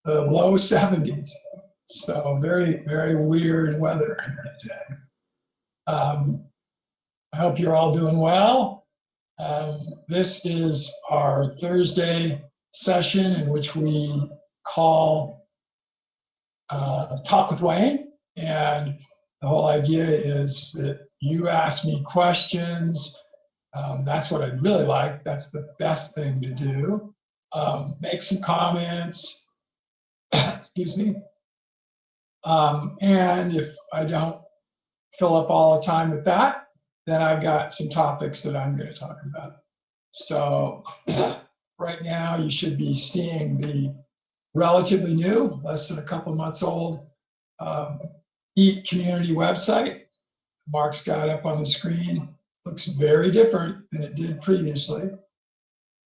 the low 70s. So very, very weird weather here today. I hope you're all doing well. This is our Thursday session in which we call Talk with Wayne. And the whole idea is that you ask me questions. That's what I'd really like. That's the best thing to do. Make some comments. Excuse me. And if I don't fill up all the time with that, then I've got some topics that I'm going to talk about. So right now you should be seeing the relatively new, less than a couple months old, EAT community website. Mark's got up on the screen. Looks very different than it did previously.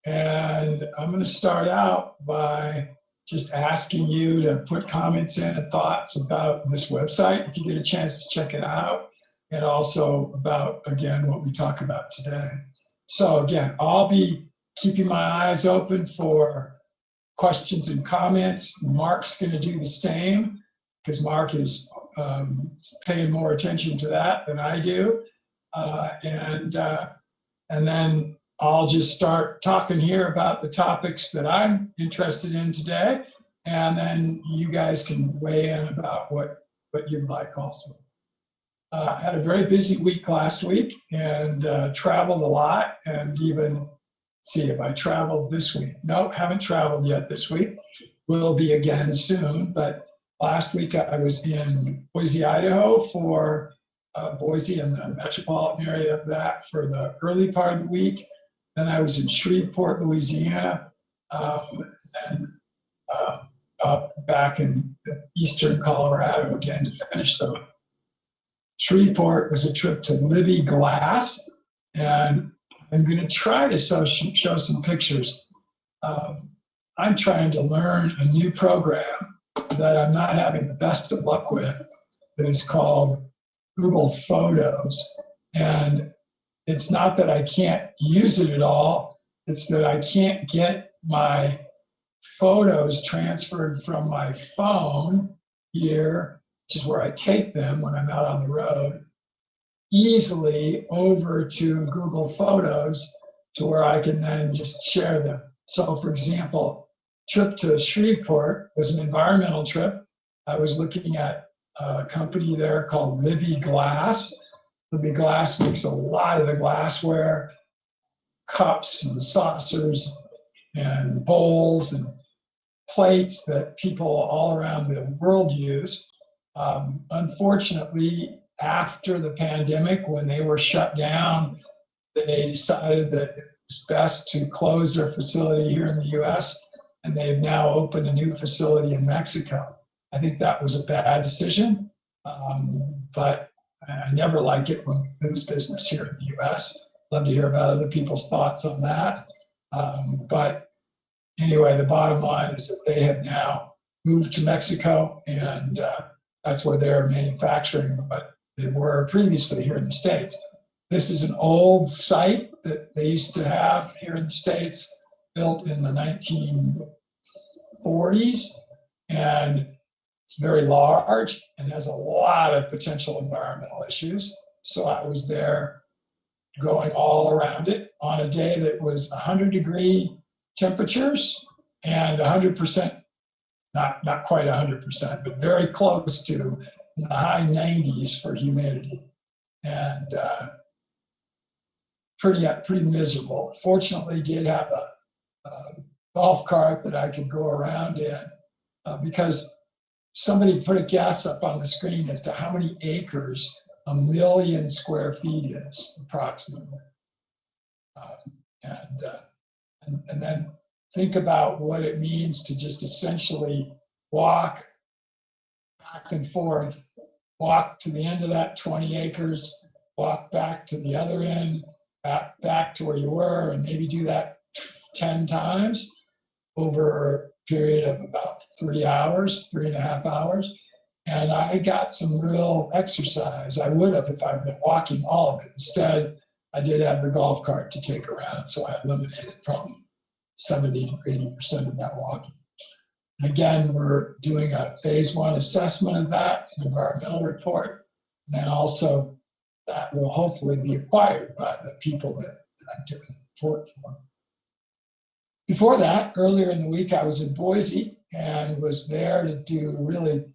And I'm going to start out by just asking you to put comments in and thoughts about this website if you get a chance to check it out, and also about, again, what we talk about today. So again, I'll be keeping my eyes open for questions and comments. Mark's going to do the same because Mark is paying more attention to that than I do. And then I'll just start talking here about the topics that I'm interested in today. And then you guys can weigh in about what you'd like also. Had a very busy week last week and traveled a lot, and even, see if I traveled this week. Nope, haven't traveled yet this week. Will be again soon, but last week I was in Boise, Idaho for Boise and the metropolitan area of that for the early part of the week. Then I was in Shreveport, Louisiana, and back in eastern Colorado again to finish the Shreveport was a trip to Libby Glass, and I'm going to try to show some pictures. I'm trying to learn a new program that I'm not having the best of luck with that is called Google Photos. And it's not that I can't use it at all, it's that I can't get my photos transferred from my phone here, which is where I take them when I'm out on the road, easily over to Google Photos to where I can then just share them. So for example, trip to Shreveport was an environmental trip. I was looking at a company there called Libby Glass. Libby Glass makes a lot of the glassware, cups and saucers and bowls and plates that people all around the world use. Unfortunately, after the pandemic, when they were shut down, they decided that it was best to close their facility here in the US, and they've now opened a new facility in Mexico. I think that was a bad decision, but I never like it when we lose business here in the US. Love to hear about other people's thoughts on that. But anyway, the bottom line is that they have now moved to Mexico, and that's where they're manufacturing, but they were previously here in the States. This is an old site that they used to have here in the States, built in the 1940s, and it's very large and has a lot of potential environmental issues. So I was there going all around it on a day that was 100-degree temperatures and 100%, not quite 100%, but very close to the high 90s for humidity, and pretty miserable. Fortunately, did have a golf cart that I could go around in because somebody put a guess up on the screen as to how many acres 1 million square feet is approximately, and then think about what it means to just essentially walk back and forth, walk to the end of that 20 acres, walk back to the other end, back to where you were, and maybe do that 10 times over a period of about 3 hours, 3.5 hours. And I got some real exercise. I would have if I'd been walking all of it. Instead, I did have the golf cart to take around, so I eliminated probably 70 to 80% of that walking. Again, we're doing a phase 1 assessment of that, an environmental report. And then also that will hopefully be acquired by the people that I'm doing the report for. Before that, earlier in the week, I was in Boise and was there to do really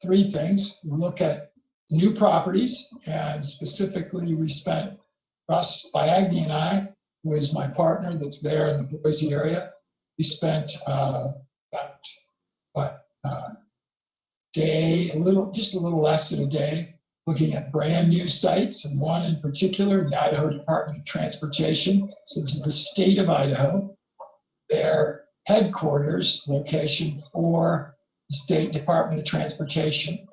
3 things. Look at new properties, and specifically we spent, Russ Biagni and I, who is my partner that's there in the Boise area, we spent about day, just a little less than a day, looking at brand new sites, and one in particular, the Idaho Department of Transportation. So this is the state of Idaho, their headquarters location for the State Department of Transportation.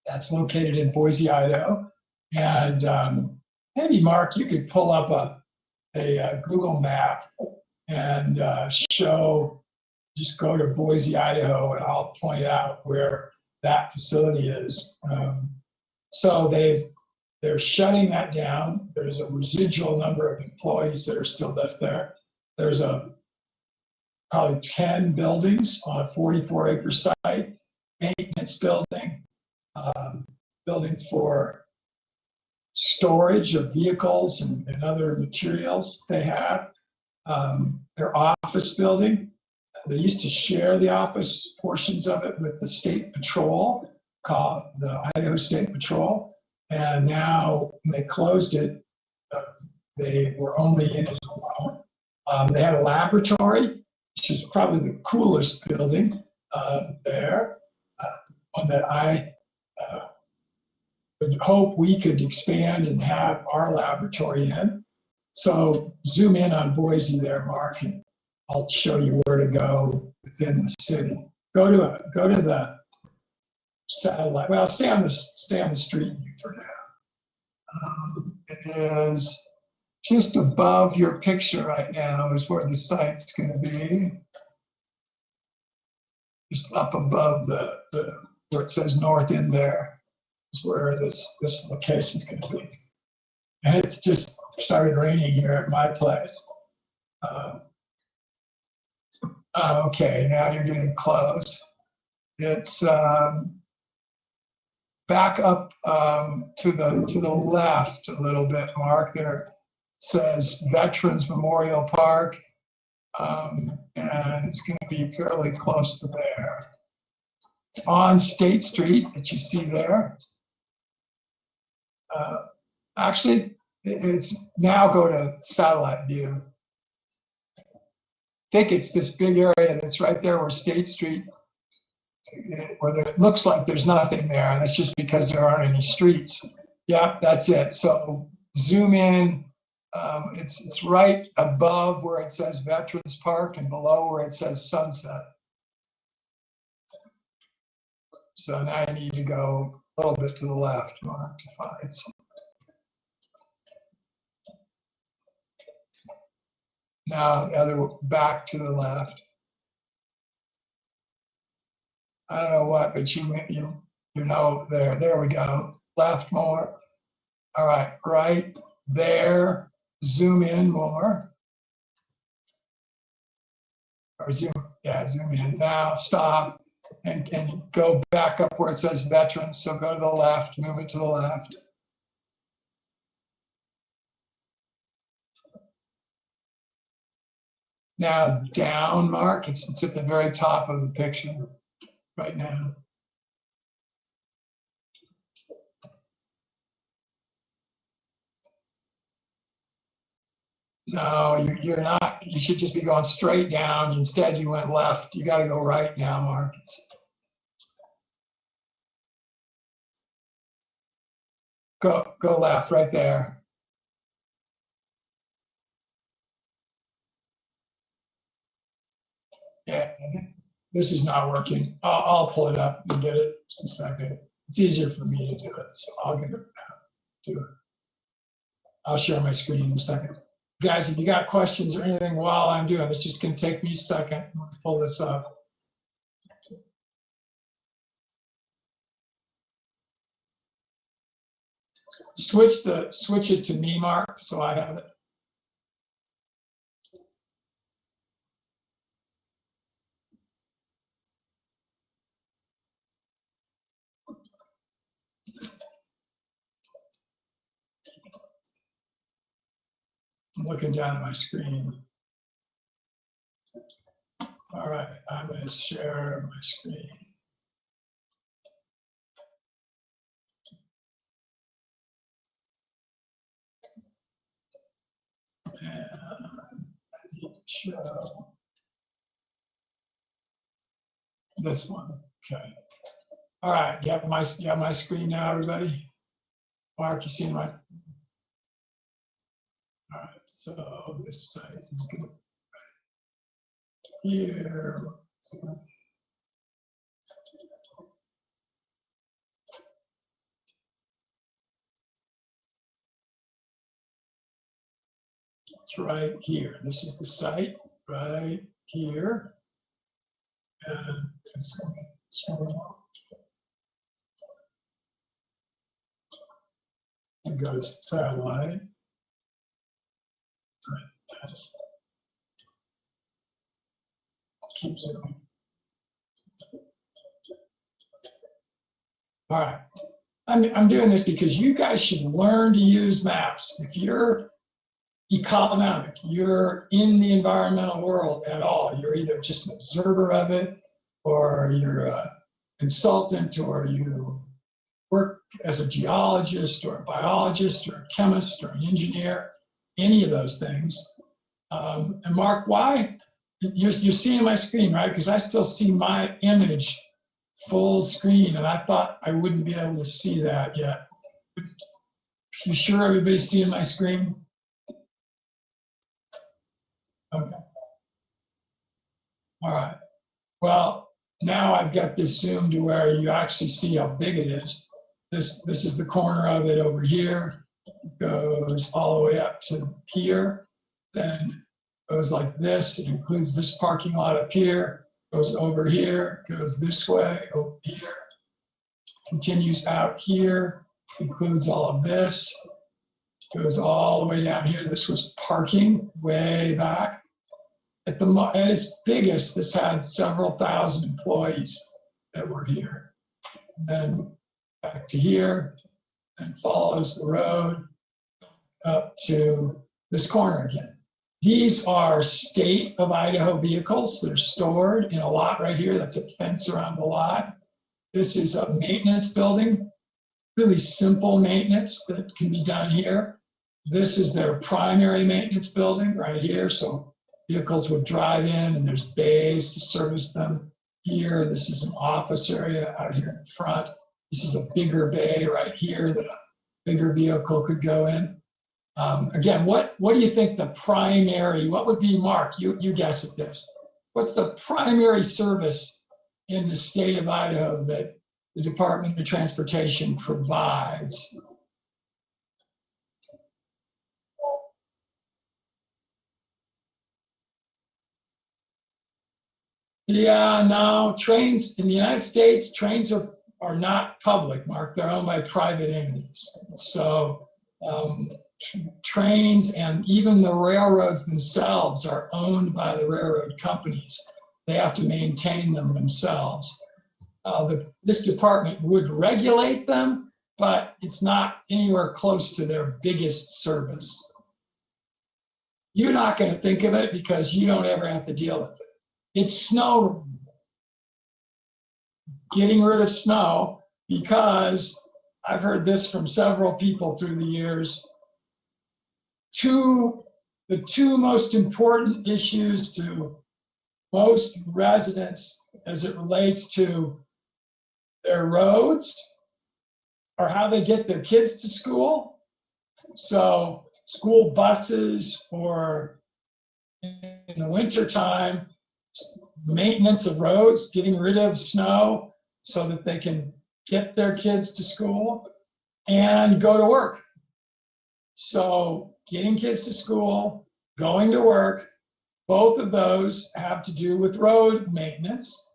That's located in Boise, Idaho. And maybe Mark, you could pull up a Google map and just go to Boise, Idaho, and I'll point out where that facility is. So they're shutting that down. There's a residual number of employees that are still left there. There's probably 10 buildings on a 44-acre site, maintenance building, building for storage of vehicles and other materials they have. Their office building, they used to share the office portions of it with the state patrol, called the Idaho State Patrol. And now when they closed it, they were only in it alone. They had a laboratory, which is probably the coolest building there, one that I would hope we could expand and have our laboratory in. So zoom in on Boise there, Mark, and I'll show you where to go within the city. Go to the satellite. Well, stay on the street view for now. It is just above your picture right now is where the site's going to be. Just up above the where it says north in there is where this location is going to be. And it's just started raining here at my place. Okay, now you're getting close. It's back up to the left a little bit, Mark. There it says Veterans Memorial Park, and it's going to be fairly close to there. It's on State Street that you see there. Actually, it's now go to satellite view. I think it's this big area that's right there where State Street, where it looks like there's nothing there. And that's just because there aren't any streets. Yeah, that's it. So zoom in. It's right above where it says Veterans Park and below where it says Sunset. So now you need to go a little bit to the left, Mark, to find some. Now the other back to the left. I don't know what, but you know there. There we go. Left more. All right, right there. Zoom in more. Or zoom in. Now stop and go back up where it says Veterans. So go to the left, move it to the left. Now down, Mark. It's at the very top of the picture right now. No, you're not. You should just be going straight down. Instead, you went left. You got to go right now, Mark. Go left right there. Yeah, this is not working. I'll pull it up and get it just a second. It's easier for me to do it, so I'll get it to it. I'll share my screen in a second. Guys, if you got questions or anything while I'm doing, it's just going to take me a second. I'm going to pull this up. Switch it to me, Mark, so I have it. I'm looking down at my screen. All right, I'm going to share my screen. And I need to show this one. Okay. All right, you have my screen now, everybody? Mark, you see my? All right, so this site is going to here. It's right here. This is the site right here. And it goes satellite. Right. Keeps it. All right. I'm doing this because you guys should learn to use maps. If you're economic, you're in the environmental world at all, you're either just an observer of it, or you're a consultant, or you work as a geologist or a biologist or a chemist or an engineer, any of those things. And Mark, why? You're seeing my screen, right? Because I still see my image full screen, and I thought I wouldn't be able to see that yet. You sure everybody's seeing my screen? Okay. All right. Well, now I've got this zoom to where you actually see how big it is. This is the corner of it over here. It goes all the way up to here. Then goes like this. It includes this parking lot up here. Goes over here. Goes this way over here. Continues out here. Includes all of this. Goes all the way down here. This was parking way back. At its biggest, this had several thousand employees that were here. And then back to here, and follows the road up to this corner again. These are state of Idaho vehicles that are stored in a lot right here. That's a fence around the lot. This is a maintenance building, really simple maintenance that can be done here. This is their primary maintenance building right here. So vehicles would drive in, and there's bays to service them here. This is an office area out here in front. This is a bigger bay right here that a bigger vehicle could go in. Again, what do you think the primary, what would be, Mark, you guess at this. What's the primary service in the state of Idaho that the Department of Transportation provides? Yeah, no, trains in the United States, trains are not public, Mark. They're owned by private entities. So trains and even the railroads themselves are owned by the railroad companies. They have to maintain them themselves. This department would regulate them, but it's not anywhere close to their biggest service. You're not going to think of it because you don't ever have to deal with it. It's snow removal. Getting rid of snow, because I've heard this from several people through the years. The two most important issues to most residents as it relates to their roads are how they get their kids to school. So school buses, or in the wintertime, maintenance of roads, getting rid of snow so that they can get their kids to school and go to work. So getting kids to school, going to work, both of those have to do with road maintenance.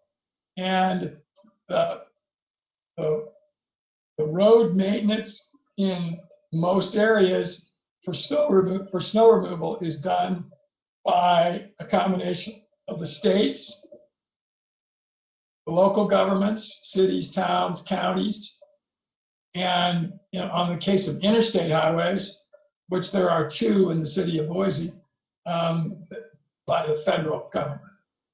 And the road maintenance in most areas for snow removal is done by a combination of the states, the local governments, cities, towns, counties, and on the case of interstate highways, which there are 2 in the city of Boise, by the federal government.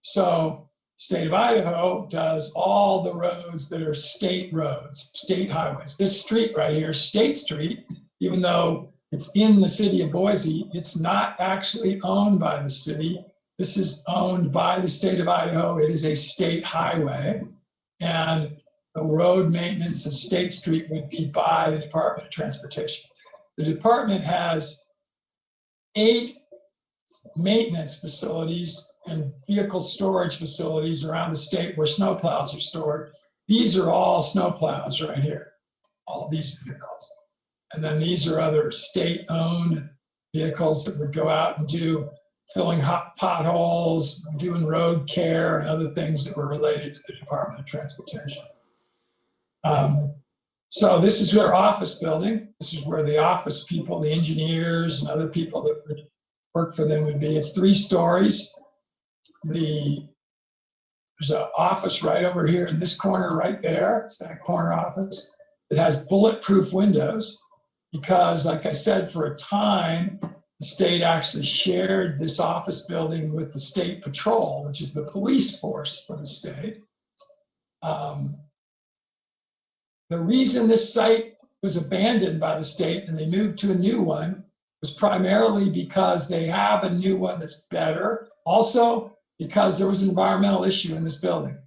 So state of Idaho does all the roads that are state roads, state highways. This street right here, State Street, even though it's in the city of Boise, it's not actually owned by the city. This is owned by the state of Idaho. It is a state highway. And the road maintenance of State Street would be by the Department of Transportation. The department has 8 maintenance facilities and vehicle storage facilities around the state where snowplows are stored. These are all snowplows right here, all these vehicles. And then these are other state-owned vehicles that would go out and do filling hot potholes, doing road care, and other things that were related to the Department of Transportation. So this is their office building. This is where the office people, the engineers and other people that would work for them would be. It's 3 stories. There's an office right over here in this corner right there. It's that corner office. It has bulletproof windows because, like I said, for a time, the state actually shared this office building with the state patrol, which is the police force for the state. The reason this site was abandoned by the state and they moved to a new one was primarily because they have a new one that's better. Also, because there was an environmental issue in this building.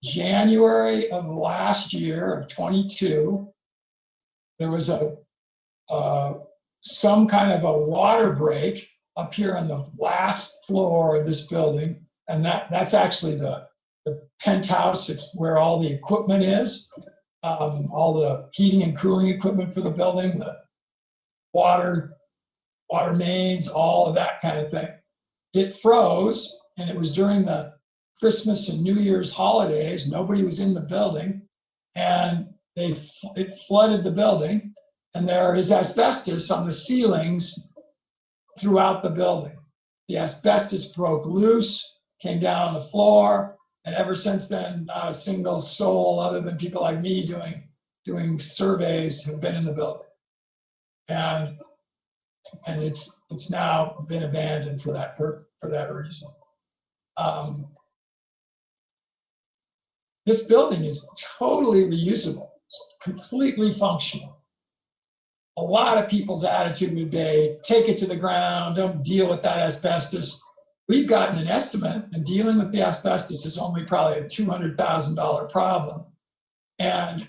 January of last year, of 22, there was some kind of a water break up here on the last floor of this building. And that's actually the penthouse. It's where all the equipment is. All the heating and cooling equipment for the building, the water mains, all of that kind of thing. It froze, and it was during the Christmas and New Year's holidays. Nobody was in the building, and it flooded the building, and there is asbestos on the ceilings throughout the building. The asbestos broke loose, came down on the floor, and ever since then, not a single soul other than people like me doing surveys have been in the building. And it's now been abandoned for that reason. This building is totally reusable, completely functional. A lot of people's attitude would be, take it to the ground, don't deal with that asbestos. We've gotten an estimate, and dealing with the asbestos is only probably a $200,000 problem. And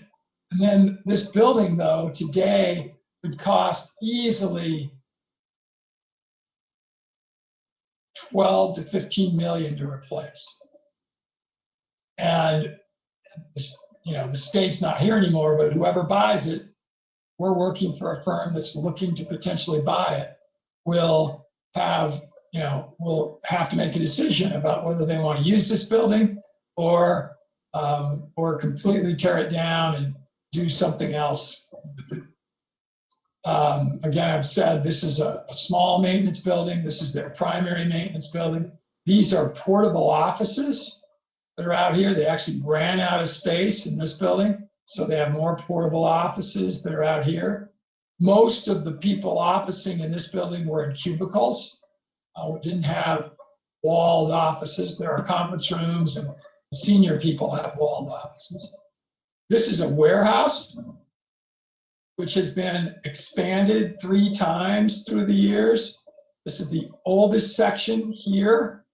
then this building, though, today would cost easily 12 to 15 million to replace. And the state's not here anymore, but whoever buys it, we're working for a firm that's looking to potentially buy it, will have to make a decision about whether they want to use this building or completely tear it down and do something else with it. Again, I've said this is a small maintenance building. This is their primary maintenance building. These are portable offices that are out here. They actually ran out of space in this building, so they have more portable offices that are out here. Most of the people officing in this building were in cubicles. We didn't have walled offices. There are conference rooms, and senior people have walled offices. This is a warehouse, which has been expanded 3 times through the years. This is the oldest section here,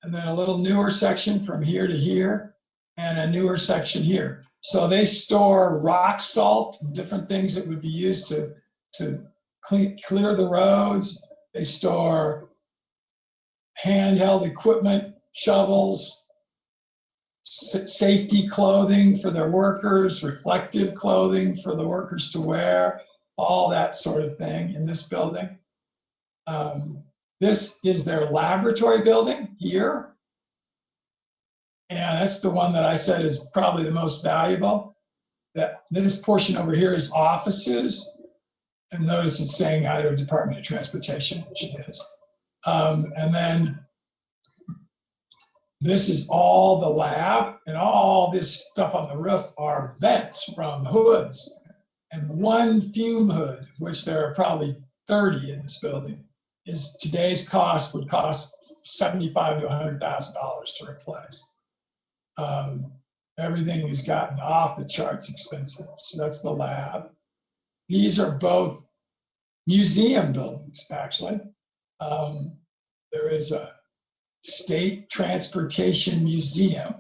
and then a little newer section from here to here, and a newer section here. So they store rock salt and different things that would be used to clear the roads. They store handheld equipment, shovels, safety clothing for their workers, reflective clothing for the workers to wear, all that sort of thing in this building. This is their laboratory building here. And that's the one that I said is probably the most valuable. This portion over here is offices. And notice it's saying Idaho Department of Transportation, which it is. And then this is all the lab, and all this stuff on the roof are vents from hoods, and one fume hood, of which there are probably 30 in this building is today's cost would cost $75,000 to $100,000 to replace. Everything has gotten off the charts expensive. So that's the lab. These are both museum buildings, actually. There is a state transportation museum,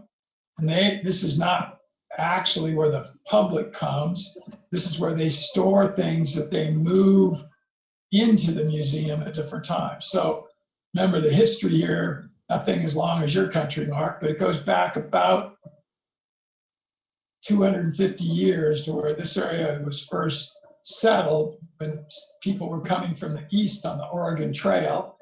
and this is not actually where the public comes. This is where they store things that they move into the museum at different times. So remember the history here, nothing as long as your country, Mark, but it goes back about 250 years to where this area was first settled when people were coming from the east on the Oregon Trail.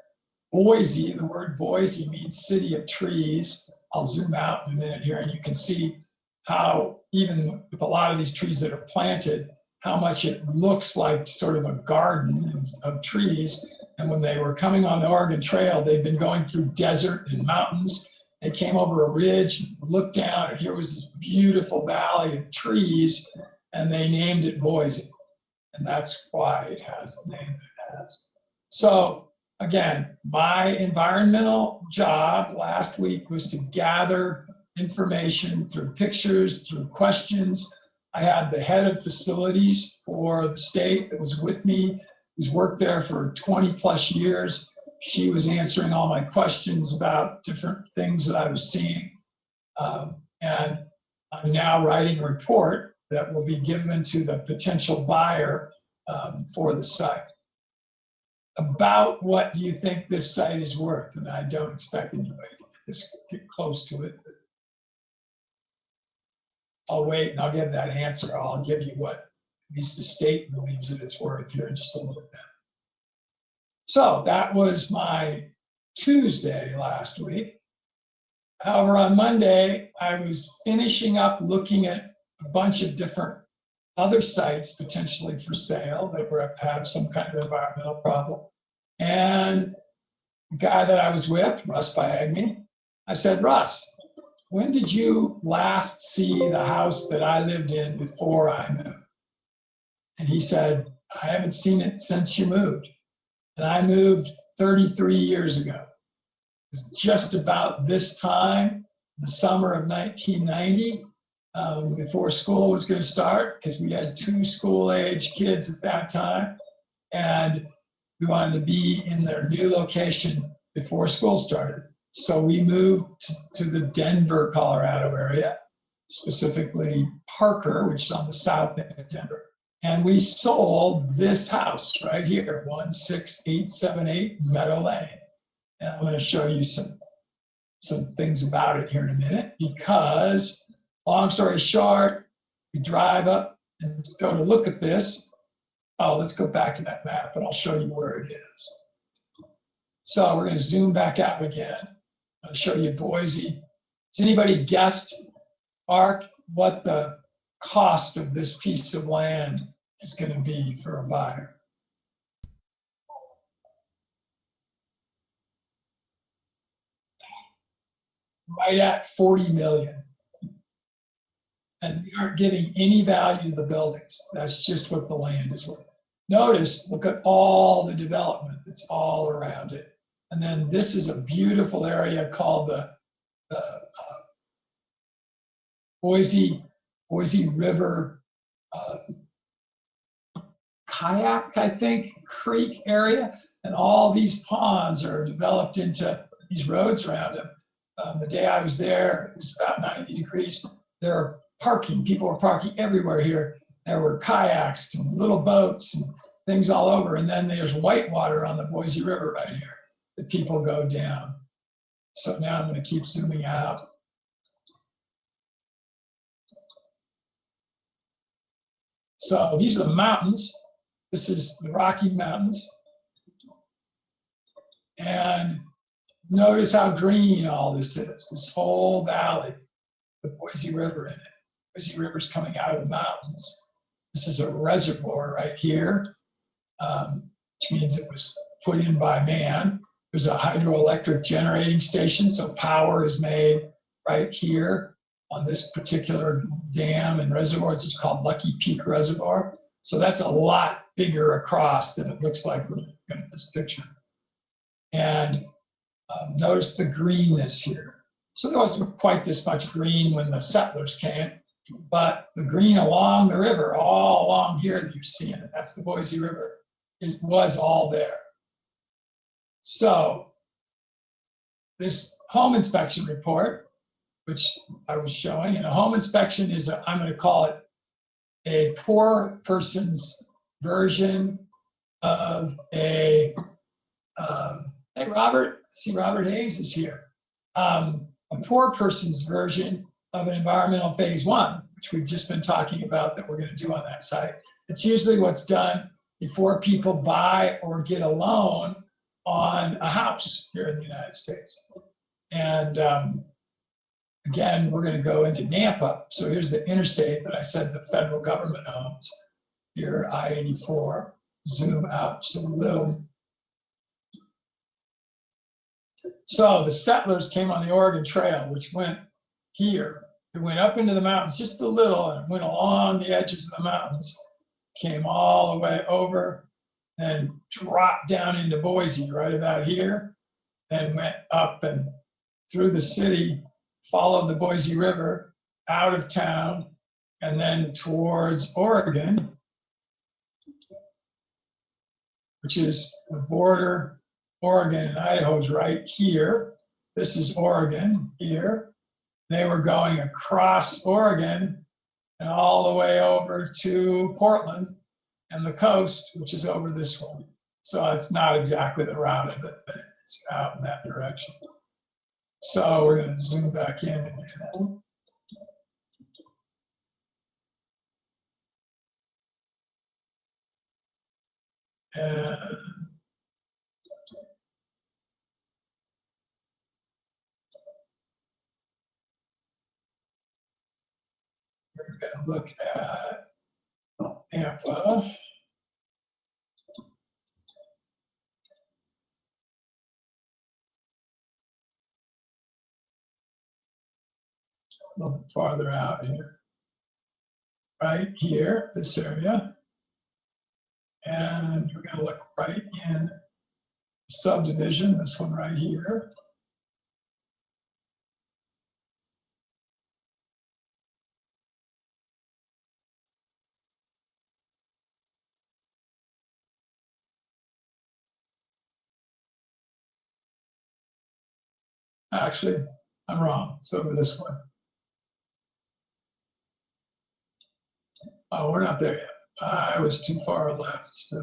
Boise, the word Boise means city of trees. I'll zoom out in a minute here and you can see how even with a lot of these trees that are planted, how much it looks like sort of a garden of trees. And when they were coming on the Oregon Trail, they'd been going through desert and mountains. They came over a ridge, looked down, and here was this beautiful valley of trees, and they named it Boise. And that's why it has the name that it has. So again, my environmental job last week was to gather information through pictures, through questions. I had the head of facilities for the state that was with me, who's worked there for 20 plus years. She was answering all my questions about different things that I was seeing. And I'm now writing a report that will be given to the potential buyer for the site. About what do you think this site is worth? And I don't expect anybody to get close to it. But I'll wait and I'll give that answer. I'll give you what at least the state believes that it's worth here in just a little bit. So that was my Tuesday last week. However, on Monday, I was finishing up looking at a bunch of different other sites potentially for sale that have some kind of environmental problem. And the guy that I was with, Russ Biagni, I said, Russ, when did you last see the house that I lived in before I moved? And he said, I haven't seen it since you moved. And I moved 33 years ago. It's just about this time, the summer of 1990, before school was going to start, because we had 2 school-age kids at that time, and we wanted to be in their new location before school started. So we moved to the Denver, Colorado area, specifically Parker, which is on the south end of Denver. And we sold this house right here, 16878 Meadow Lane. And I'm going to show you some things about it here in a minute, because long story short, we drive up and go to look at this. Oh, let's go back to that map and I'll show you where it is. So we're going to zoom back out again. I'll show you Boise. Has anybody guessed, Mark, what the cost of this piece of land is going to be for a buyer? Right at 40 million. And we aren't giving any value to the buildings. That's just what the land is worth. Notice, look at all the development that's all around it. And then this is a beautiful area called the Boise River Kayak, I think, creek area. And all these ponds are developed into these roads around them. The day I was there, it was about 90 degrees. There are parking, people were parking everywhere here. There were kayaks and little boats and things all over. And then there's whitewater on the Boise River right here that people go down. So now I'm going to keep zooming out. So these are the mountains. This is the Rocky Mountains. And notice how green all this is, this whole valley, the Boise River in it. Boise River's coming out of the mountains. This is a reservoir right here, which means it was put in by man. There's a hydroelectric generating station, so power is made right here on this particular dam and reservoir. It's called Lucky Peak Reservoir. So that's a lot bigger across than it looks like when you look at this picture. And notice the greenness here. So there wasn't quite this much green when the settlers came, but the green along the river, all along here that you're seeing it, that's the Boise River, was all there. So this home inspection report, which I was showing, and a home inspection is, I'm going to call it a poor person's version of a, hey, Robert, see Robert Hayes is here. A poor person's version of an environmental phase one, which we've just been talking about that we're going to do on that site. It's usually what's done before people buy or get a loan on a house here in the United States. And again, we're going to go into Nampa. So here's the interstate that I said the federal government owns. Here, I-84, zoom out just a little. So the settlers came on the Oregon Trail, which went here. It went up into the mountains just a little and went along the edges of the mountains, came all the way over, and dropped down into Boise right about here, then went up and through the city, followed the Boise River out of town, and then towards Oregon, which is the border. Oregon and Idaho is right here. This is Oregon here. They were going across Oregon and all the way over to Portland and the coast, which is over this way. So it's not exactly the route of it, but it's out in that direction. So we're going to zoom back in again. And we're going to look at Nampa. A little bit farther out here. Right here, this area. And we're going to look right in subdivision, this one right here. Actually, I'm wrong. It's over this one. Oh, we're not there yet. I was too far left. So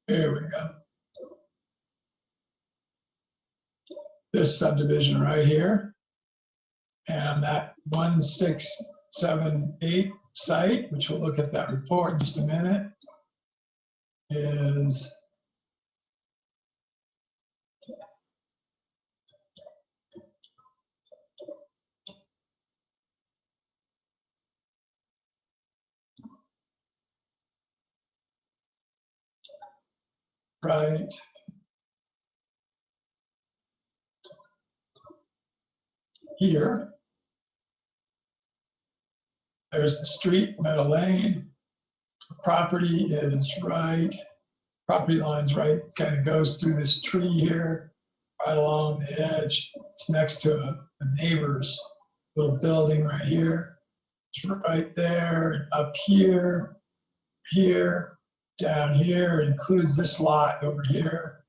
here we go. This subdivision right here. And that 1678 site, which we'll look at that report in just a minute, is right here. There's the street, Meadow Lane. Property is right. Property line's right, kind of goes through this tree here, right along the edge. It's next to a neighbor's little building right here. It's right there, up here, here, down here. It includes this lot over here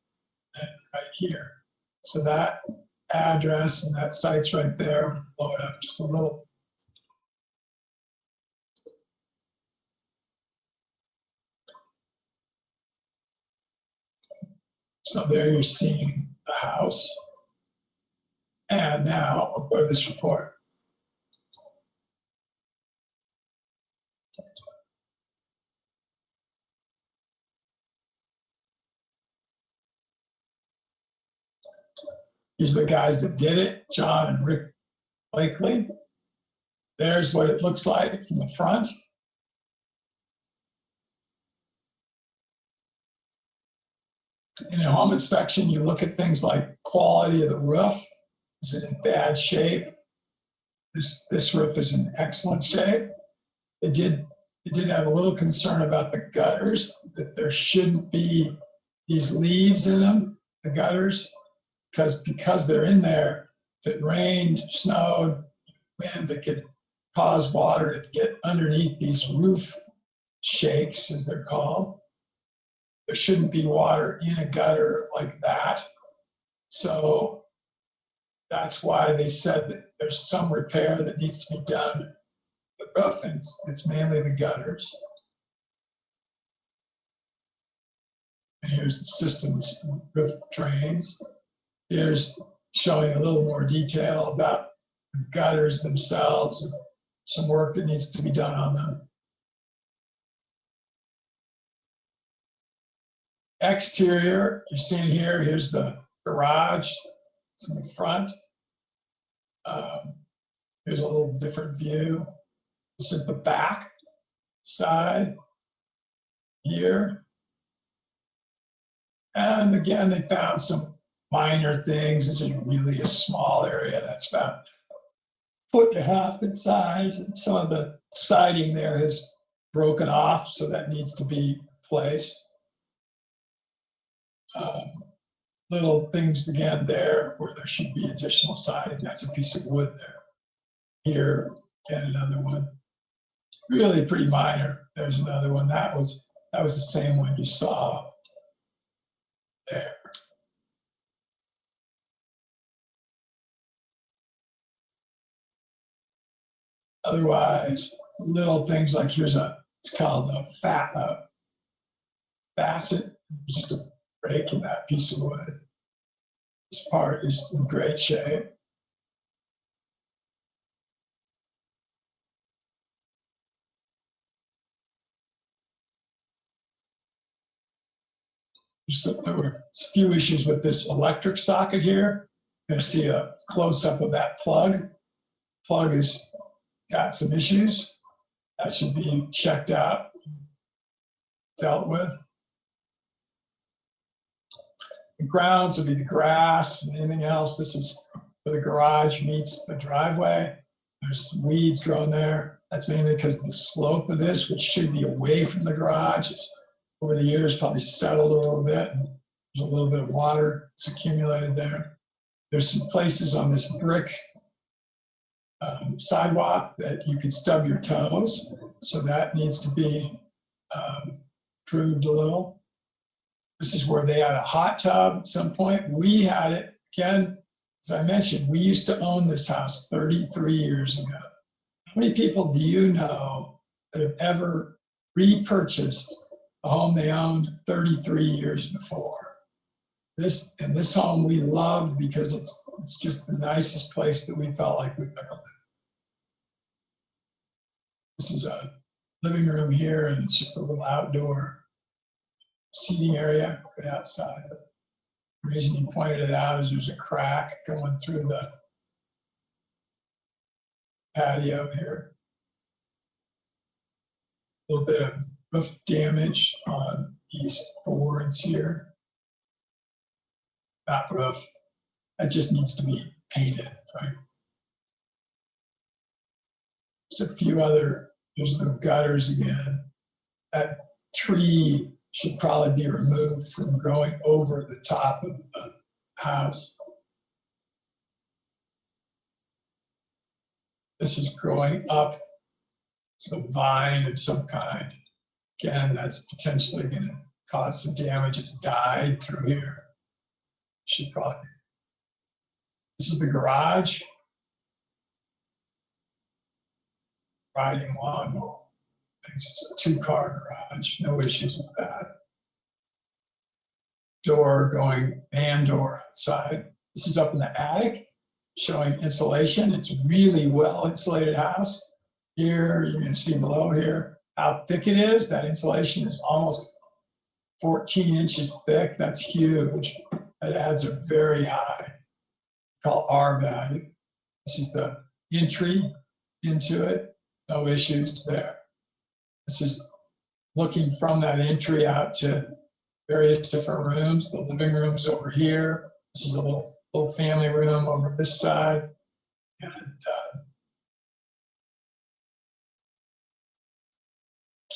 and right here. So that address and that site's right there. Blow it up just a little. So there you're seeing the house. And now we'll go to this report. These are the guys that did it, John and Rick Blakely. There's what it looks like from the front. In a home inspection, you look at things like quality of the roof. Is it in bad shape? This roof is in excellent shape. They did They did have a little concern about the gutters, that there shouldn't be these leaves in them, the gutters, because they're in there, if it rained, snowed, wind, it could cause water to get underneath these roof shakes, as they're called. There shouldn't be water in a gutter like that. So that's why they said that there's some repair that needs to be done. The roof, and it's mainly the gutters. And here's the system's roof drains. Here's showing a little more detail about the gutters themselves, and some work that needs to be done on them. Exterior, you're seeing here, here's the garage. It's in the front. Here's a little different view. This is the back side here. And again, they found some minor things. This is really a small area. That's about 1.5 foot in size. And some of the siding there has broken off, so that needs to be replaced. Little things again there where there should be additional siding. That's a piece of wood there. Here, again, another one. Really pretty minor. There's another one. That was the same one you saw there. Otherwise, little things like it's called a facet, just a break in that piece of wood. This part is in great shape. There were a few issues with this electric socket here. You're going to see a close-up of that plug. Plug has got some issues. That should be checked out, dealt with. The grounds would be the grass and anything else. This is where the garage meets the driveway. There's some weeds growing there. That's mainly because the slope of this, which should be away from the garage, is over the years probably settled a little bit. And there's a little bit of water that's accumulated there. There's some places on this brick sidewalk that you can stub your toes. So that needs to be improved a little. This is where they had a hot tub at some point. We had it, again, as I mentioned, we used to own this house 33 years ago. How many people do you know that have ever repurchased a home they owned 33 years before? This home we loved because it's just the nicest place that we felt like we'd ever lived. This is a living room here, and it's just a little outdoor seating area right outside. The reason he pointed it out is there's a crack going through the patio here. A little bit of roof damage on these boards here. That roof, that just needs to be painted, right? There's a few other, there's the gutters again. That tree should probably be removed from growing over the top of the house. This is growing up. It's a vine of some kind. Again, that's potentially going to cause some damage. It's died through here. Should probably. This is the garage. Riding lawn. It's a 2-car garage. No issues with that. Door going, man door outside. This is up in the attic, showing insulation. It's really well insulated house. Here, you're going to see below here how thick it is. That insulation is almost 14 inches thick. That's huge. That adds a very high, called R value. This is the entry into it. No issues there. This is looking from that entry out to various different rooms. The living room's over here. This is a little family room over this side. And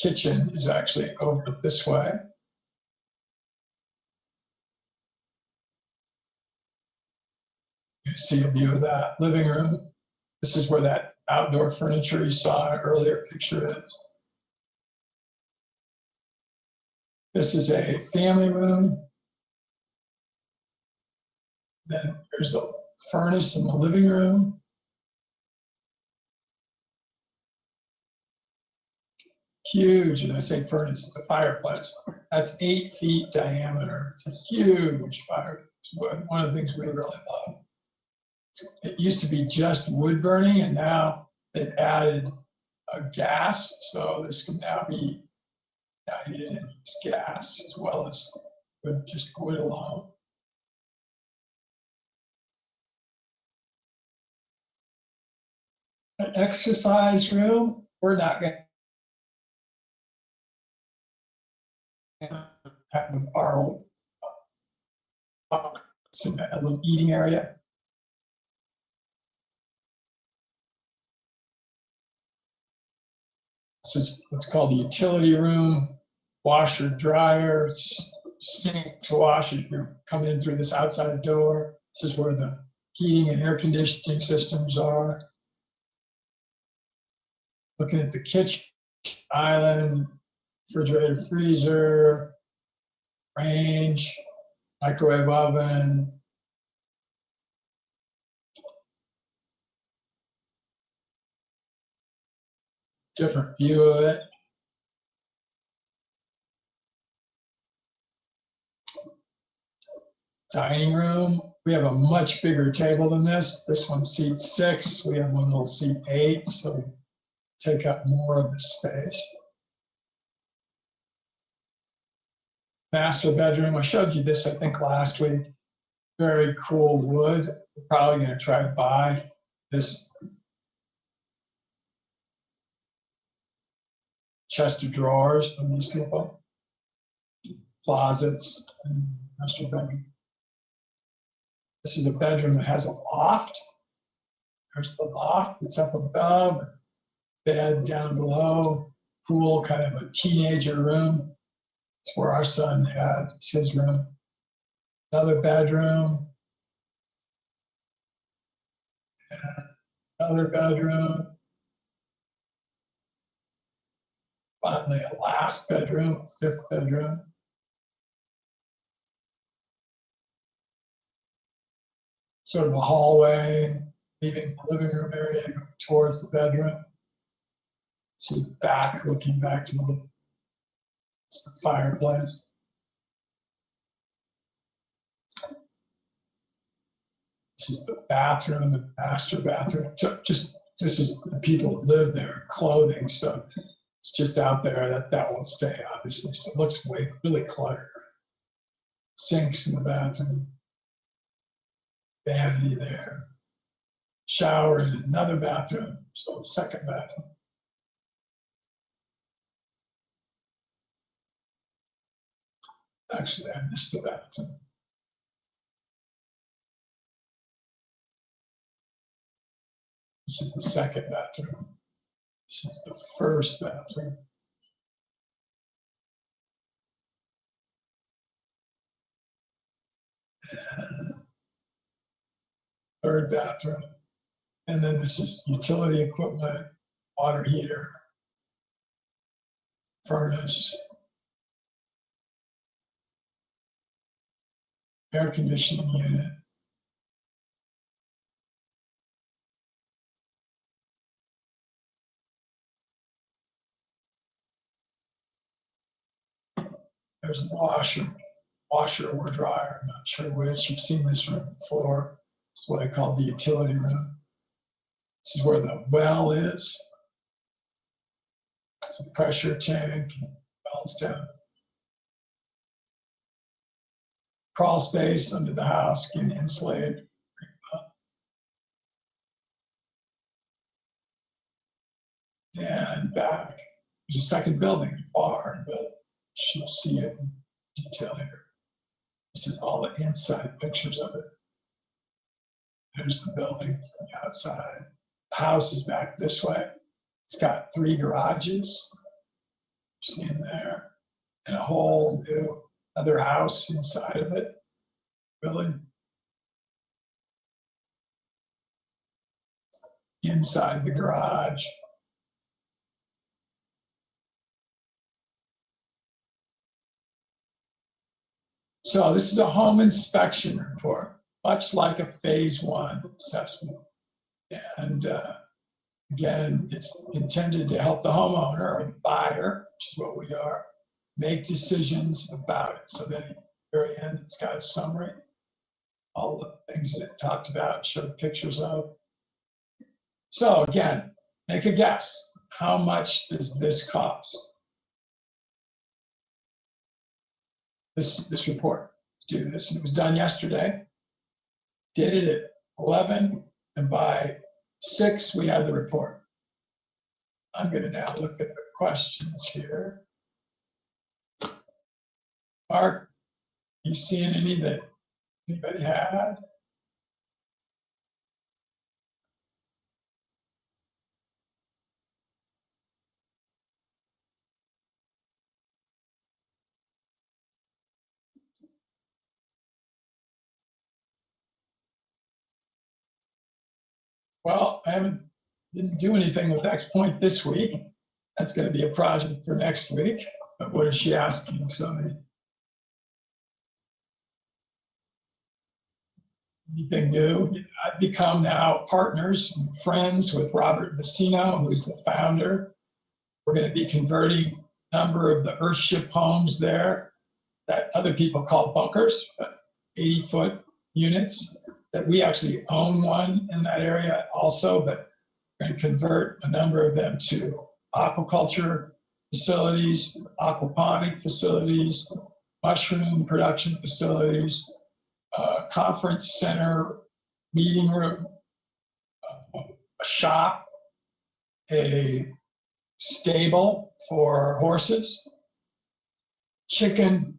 kitchen is actually over this way. You see a view of that living room. This is where that outdoor furniture you saw in an earlier picture is. This is a family room. Then there's a furnace in the living room. Huge, and I say furnace, it's a fireplace. That's 8 feet diameter. It's a huge fireplace. One of the things we really love. It used to be just wood burning, and now they've added gas. So this can now be heated and use gas as well as just wood alone. An exercise room, we're not going to have our a little eating area. This is what's called the utility room, washer, dryer, sink to wash as you're coming in through this outside door. This is where the heating and air conditioning systems are. Looking at the kitchen island, refrigerator, freezer, range, microwave oven. Different view of it. Dining room. We have a much bigger table than this. This one seats 6. We have one that'll seat 8, so we take up more of the space. Master bedroom. I showed you this, I think, last week. Very cool wood. We're probably going to try to buy this chest of drawers from these people. Closets and master bedroom. This is a bedroom that has a loft. There's the loft that's up above, bed down below, pool, kind of a teenager room. It's where our son had his room. Another bedroom. Another bedroom. Finally, a last bedroom, 5th bedroom. Sort of a hallway, leaving the living room area towards the bedroom. So back, looking back to the fireplace. This is the bathroom, the master bathroom. Just this is the people that live there, clothing. So it's just out there. That won't stay, obviously. So it looks really cluttered. Sinks in the bathroom. Vanity there. Shower in another bathroom. So the second bathroom. Actually, I missed the bathroom. This is the second bathroom. This is the first bathroom. And third bathroom. And then this is utility equipment, water heater, furnace, air conditioning unit. There's a washer or dryer, I'm not sure which. You've seen this room before. It's what I call the utility room. This is where the well is. It's a pressure tank, wells down. Crawl space under the house, getting insulated. And back, there's a second building, bar, but you'll see it in detail here. This is all the inside pictures of it. There's the building from the outside. The house is back this way. It's got 3 garages. seeing there, and a whole new other house inside of it, really. Inside the garage. So this is a home inspection report, much like a phase 1 assessment. And again, it's intended to help the homeowner or the buyer, which is what we are, make decisions about it. So then at the very end, it's got a summary, all the things that it talked about, showed pictures of. So again, make a guess. How much does this cost? This report, do this. And it was done yesterday. Did it at 11, and by 6, we had the report. I'm going to now look at the questions here. Mark, you seeing any that anybody had? Well, didn't do anything with X Point this week. That's going to be a project for next week. But what is she asking? So anything new? I've become now partners and friends with Robert Vicino, who's the founder. We're going to be converting a number of the Earthship homes there that other people call bunkers, but 80-foot units, that we actually own one in that area also, but we're going to convert a number of them to aquaculture facilities, aquaponic facilities, mushroom production facilities, conference center, meeting room, a shop, a stable for horses, chicken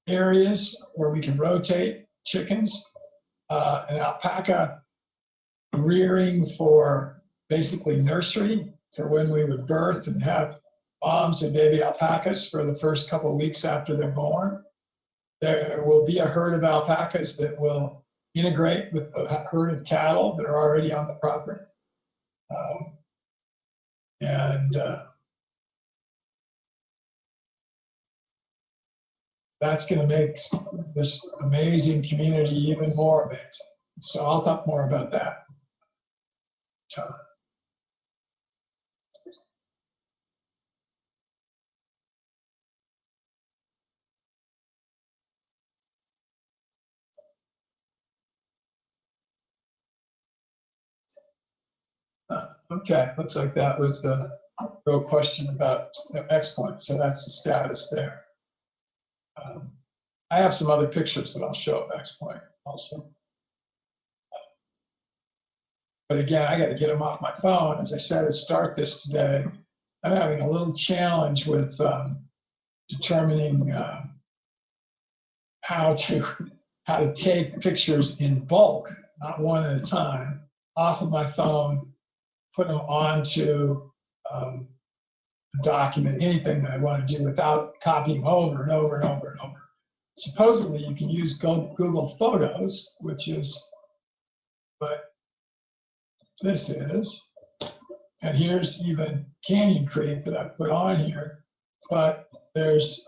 areas where we can rotate chickens, an alpaca rearing for basically nursery for when we would birth and have moms and baby alpacas for the first couple of weeks after they're born. There will be a herd of alpacas that will integrate with the herd of cattle that are already on the property. That's going to make this amazing community even more amazing. So I'll talk more about that. Okay, looks like that was the real question about X Point. So that's the status there. I have some other pictures that I'll show of X Point also. But again, I got to get them off my phone. As I said to start this today, I'm having a little challenge with determining how to take pictures in bulk, not one at a time, off of my phone, put them onto a document, anything that I want to do without copying over and over and over and over. Supposedly, you can use Google Photos, which is what this is. And here's even Canyon Creek that I put on here. But these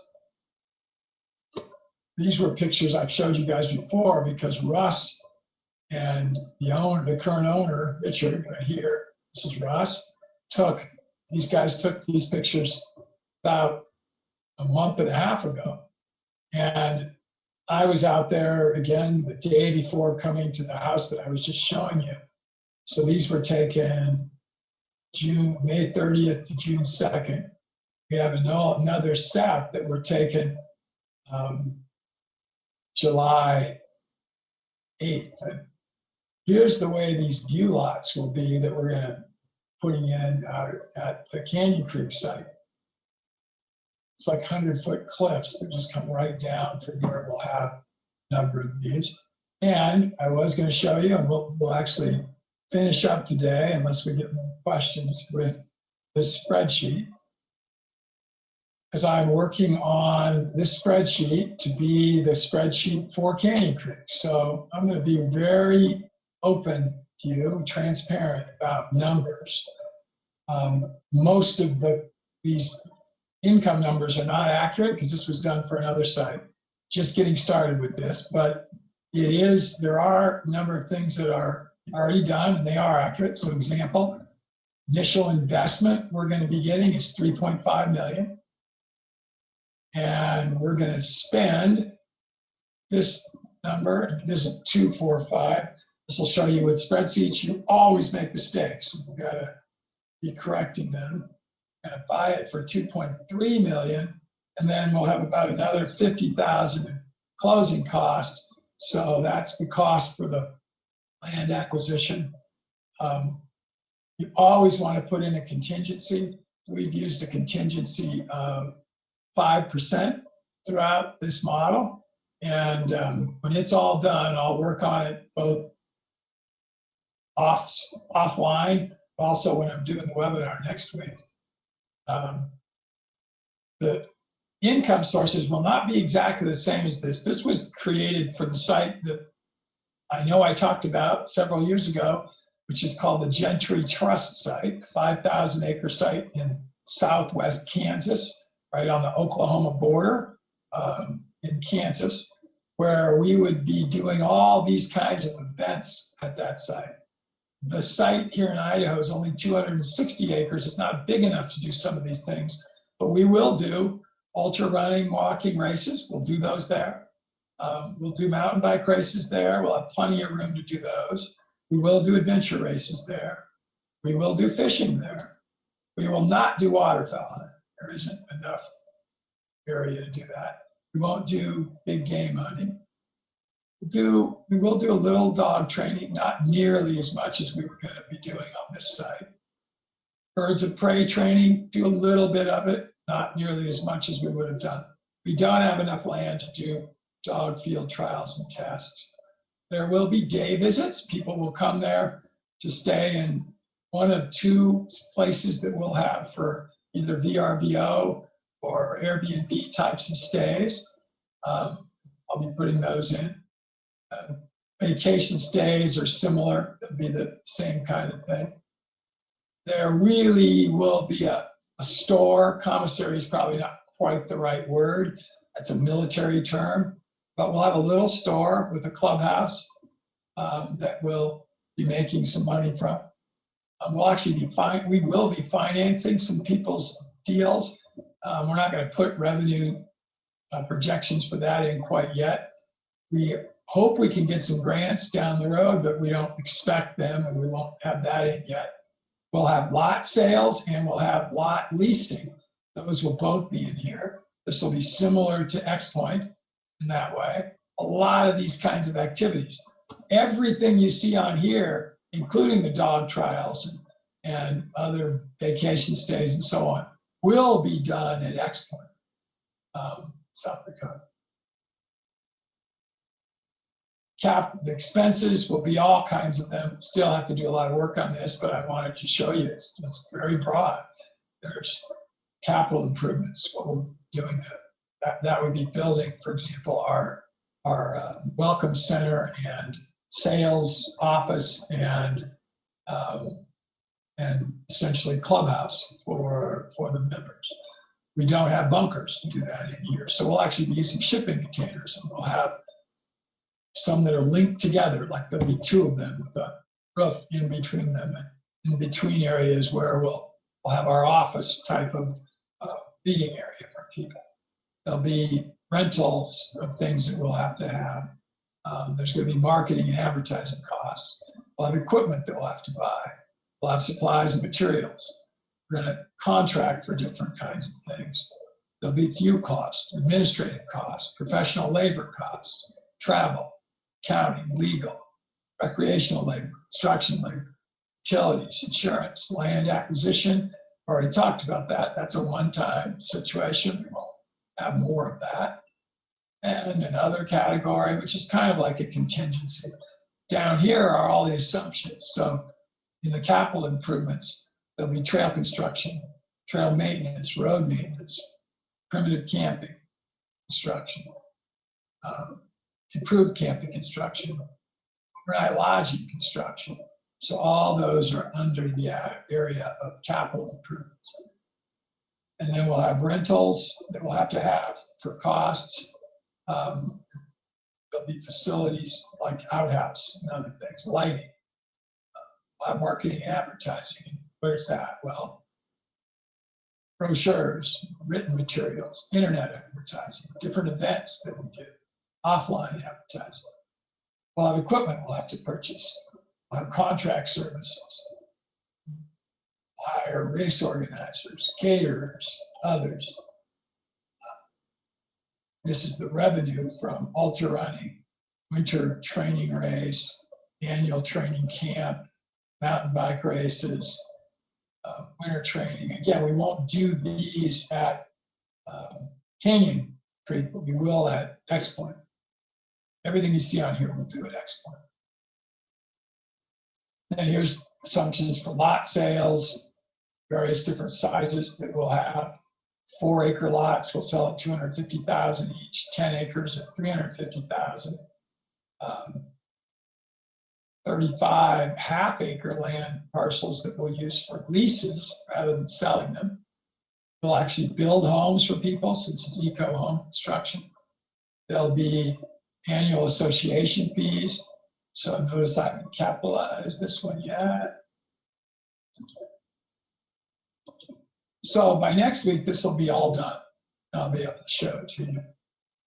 were pictures I've showed you guys before because Russ and the current owner, Richard, right here, this is Russ, these guys took these pictures about a month and a half ago. And I was out there again the day before coming to the house that I was just showing you. So these were taken May 30th to June 2nd. We have another set that were taken July 8th. And here's the way these view lots will be that we're going to putting in out at the Canyon Creek site. It's like 100-foot cliffs that just come right down from where we'll have a number of these. And I was going to show you, and we'll actually finish up today, unless we get more questions, with this spreadsheet. because I'm working on this spreadsheet to be the spreadsheet for Canyon Creek. So I'm going to be very open to you, transparent about numbers. Most of these income numbers are not accurate because this was done for another site. Just getting started with this, but there are a number of things that are already done and they are accurate. So example, initial investment we're going to be getting is 3.5 million. And we're going to spend this number. It isn't 245. This will show you with spreadsheets, you always make mistakes. You've got to be correcting them. Going to buy it for 2.3 million, and then we'll have about another 50,000 in closing cost. So that's the cost for the land acquisition. You always want to put in a contingency. We've used a contingency of 5% throughout this model. And when it's all done, I'll work on it both offline, also when I'm doing the webinar next week. The income sources will not be exactly the same as this. This was created for the site that I know I talked about several years ago, which is called the Gentry Trust site, 5,000 acre site in southwest Kansas, right on the Oklahoma border in Kansas, where we would be doing all these kinds of events at that site. The site here in Idaho is only 260 acres. It's not big enough to do some of these things, but we will do ultra running, walking races. We'll do those there. We'll do mountain bike races there. We'll have plenty of room to do those. We will do adventure races there. We will do fishing there. We will not do waterfowl hunting. There isn't enough area to do that. We won't do big game hunting. We will do a little dog training, not nearly as much as we were going to be doing on this site. Birds of prey training, do a little bit of it, not nearly as much as we would have done. We don't have enough land to do dog field trials and tests. There will be day visits. People will come there to stay in one of two places that we'll have for either VRBO or Airbnb types of stays. I'll be putting those in. Vacation stays are similar. They'll be the same kind of thing. There really will be a store. Commissary is probably not quite the right word. That's a military term. But we'll have a little store with a clubhouse that we'll be making some money from. We'll actually we will be financing some people's deals. We're not going to put revenue projections for that in quite yet. We hope we can get some grants down the road, but we don't expect them, and we won't have that in yet. We'll have lot sales and we'll have lot leasing. Those will both be in here. This will be similar to XPoint in that way. A lot of these kinds of activities. Everything you see on here, including the dog trials and other vacation stays and so on, will be done at XPoint, South Dakota. The expenses will be all kinds of them. Still have to do a lot of work on this, but I wanted to show you it's very broad. There's capital improvements, what we're doing. That would be building, for example, our welcome center and sales office and essentially clubhouse for the members. We don't have bunkers to do that in here, so we'll actually be using shipping containers, and we'll have some that are linked together, like there'll be two of them with a roof in between them, and in between areas where we'll have our office type of meeting area for people. There'll be rentals of things that we'll have to have. There's going to be marketing and advertising costs. We'll have equipment that we'll have to buy. We'll have supplies and materials. We're going to contract for different kinds of things. There'll be fuel costs, administrative costs, professional labor costs, travel, accounting, legal, recreational labor, construction labor, utilities, insurance, land acquisition. Already talked about that. That's a one-time situation. We won't have more of that. And another category, which is kind of like a contingency. Down here are all the assumptions. So in the capital improvements, there'll be trail construction, trail maintenance, road maintenance, primitive camping construction, improved camping construction, overnight lodging construction. So all those are under the area of capital improvements. And then we'll have rentals that we'll have to have for costs. There'll be facilities like outhouse and other things, lighting, marketing and advertising. Where's that? Well, brochures, written materials, internet advertising, different events that we do, offline advertising. We'll have equipment we'll have to purchase. We'll have contract services, hire race organizers, caterers, others. This is the revenue from ultra running, winter training race, annual training camp, mountain bike races, winter training. Again, we won't do these at Canyon Creek, but we will at X Point. Everything you see on here we'll do at X Point. And here's assumptions for lot sales, various different sizes that we'll have. 4-acre lots will sell at $250,000 each. 10 acres at $350,000. 35 half-acre land parcels that we'll use for leases rather than selling them. We'll actually build homes for people since it's eco home construction. There'll be annual association fees. So notice I haven't capitalized this one yet. So by next week, this will be all done. I'll be able to show it to you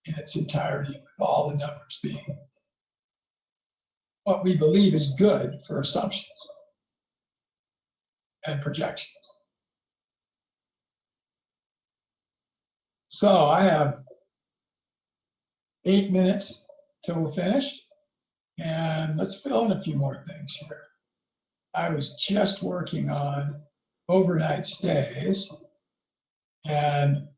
in its entirety with all the numbers being what we believe is good for assumptions and projections. So I have 8 minutes till we're finished. And let's fill in a few more things here. I was just working on overnight stays, and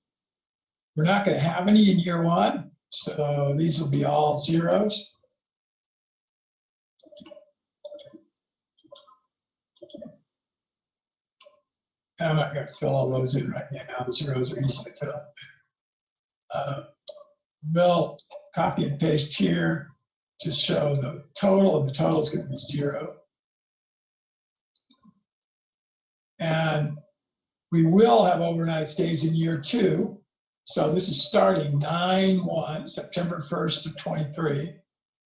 we're not going to have any in year one, so these will be all zeros. And I'm not going to fill all those in right now. The zeros are easy to fill. We'll copy and paste here to show the total, and the total is going to be 0. And we will have overnight stays in year 2. So this is starting 9/1, September 1st of 23.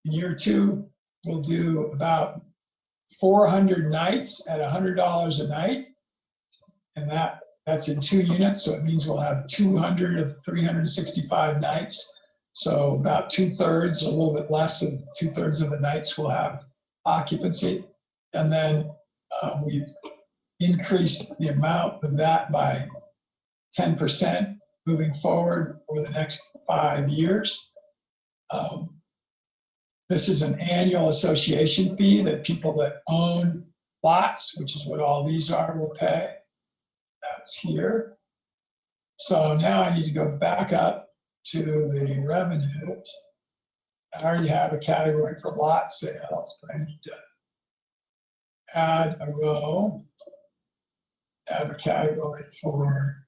In year 2, we'll do about 400 nights at $100 a night. And that's in 2 units. So it means we'll have 200 of 365 nights. So about 2/3, a little bit less of 2/3 of the nights will have occupancy. And then we've increased the amount of that by 10% moving forward over the next 5 years. This is an annual association fee that people that own lots, which is what all these are, will pay. That's here. So now I need to go back up to the revenues. I already have a category for lot sales, but I need to add a row, add a category for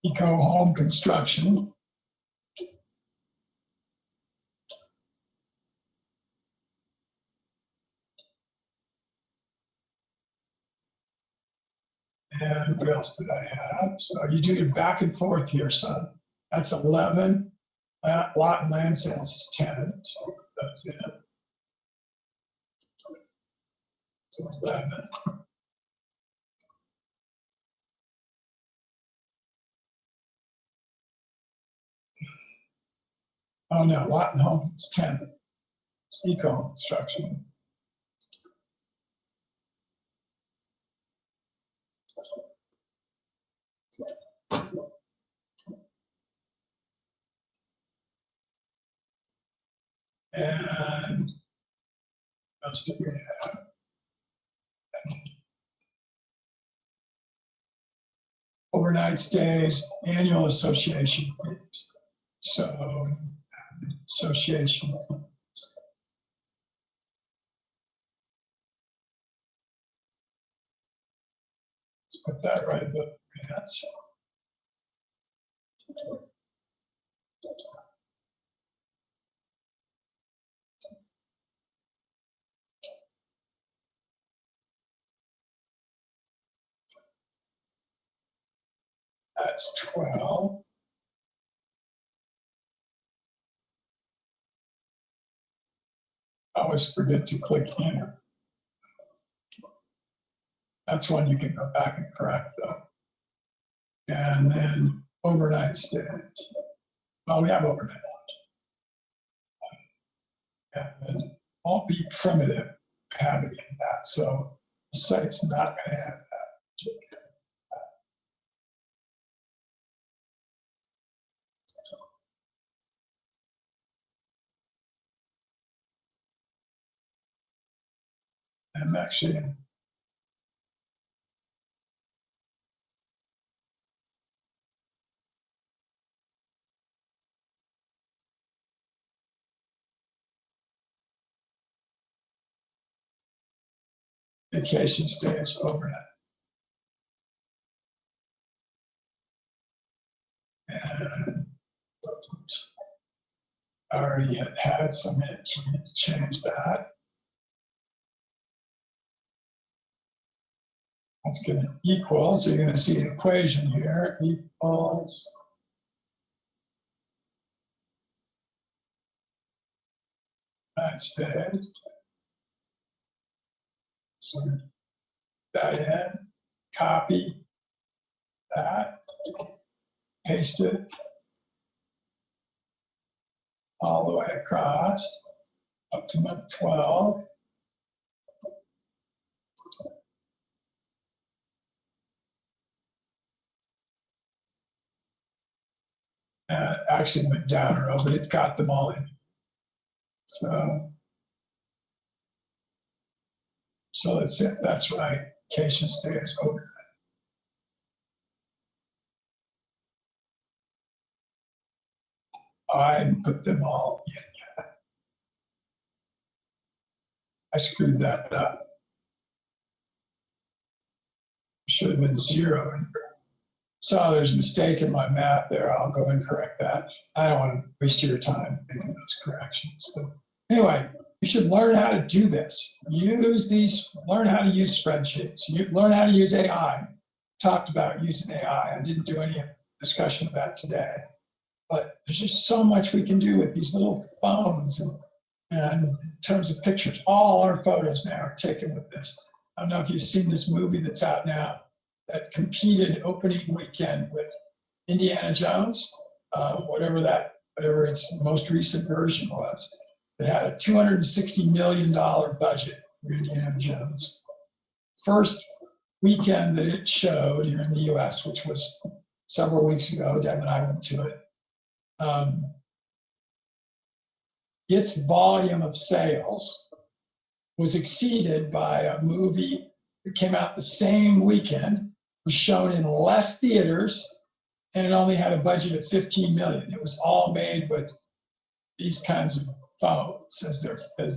eco home construction. And what else did I have? So you do your back and forth here, son. That's 11. Lot and land sales is 10. So that's it. So 11. Oh no, lot and homes is 10. It's eco construction. And what else did we have? Overnight stays, annual association fees. So association fees. Let's put that right above that. That's 12. I always forget to click enter. That's one you can go back and correct though. And then overnight stays. Well, we have overnight. And then won't be primitive having that. So the site's not going to have that. I'm actually vacation stays overnight. And oops, I already had some hits. So we need to change that. That's going to equal. So you're going to see an equation here equals that stays. So that in, copy that, paste it all the way across up to month 12. Actually went down a row, but it's got them all in. So let's see if that's right. Vacation stays overnight. I didn't put them all in yet. I screwed that up. Should have been 0. So there's a mistake in my math there. I'll go and correct that. I don't want to waste your time making those corrections. But anyway, you should learn how to do this. Use these, learn how to use spreadsheets. Learn how to use AI. Talked about using AI. I didn't do any discussion of that today. But there's just so much we can do with these little phones and in terms of pictures. All our photos now are taken with this. I don't know if you've seen this movie that's out now that competed opening weekend with Indiana Jones, whatever its most recent version was. It had a $260 million budget for Indiana Jones. First weekend that it showed here in the US, which was several weeks ago, Deb and I went to it. Its volume of sales was exceeded by a movie that came out the same weekend, was shown in less theaters, and it only had a budget of 15 million. It was all made with these kinds of phones as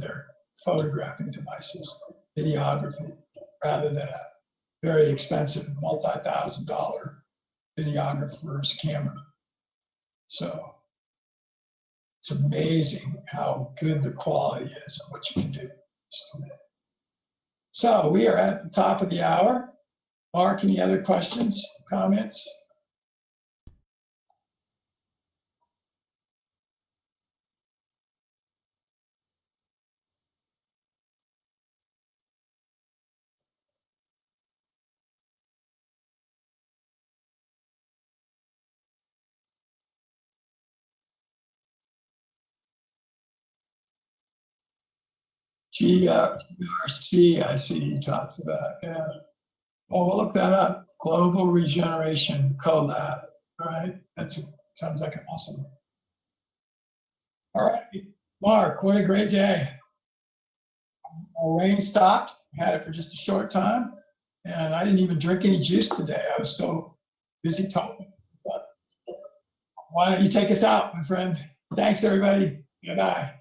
their photographing devices, videography, rather than a very expensive multi-$1,000 videographer's camera. So it's amazing how good the quality is and what you can do. So we are at the top of the hour. Mark, any other questions, comments? GRC, I see you talked about, yeah. Well, we'll look that up. Global Regeneration Collab. All right, sounds like an awesome. All right, Mark, what a great day. Our rain stopped, had it for just a short time, and I didn't even drink any juice today. I was so busy talking. But why don't you take us out, my friend? Thanks, everybody. Goodbye.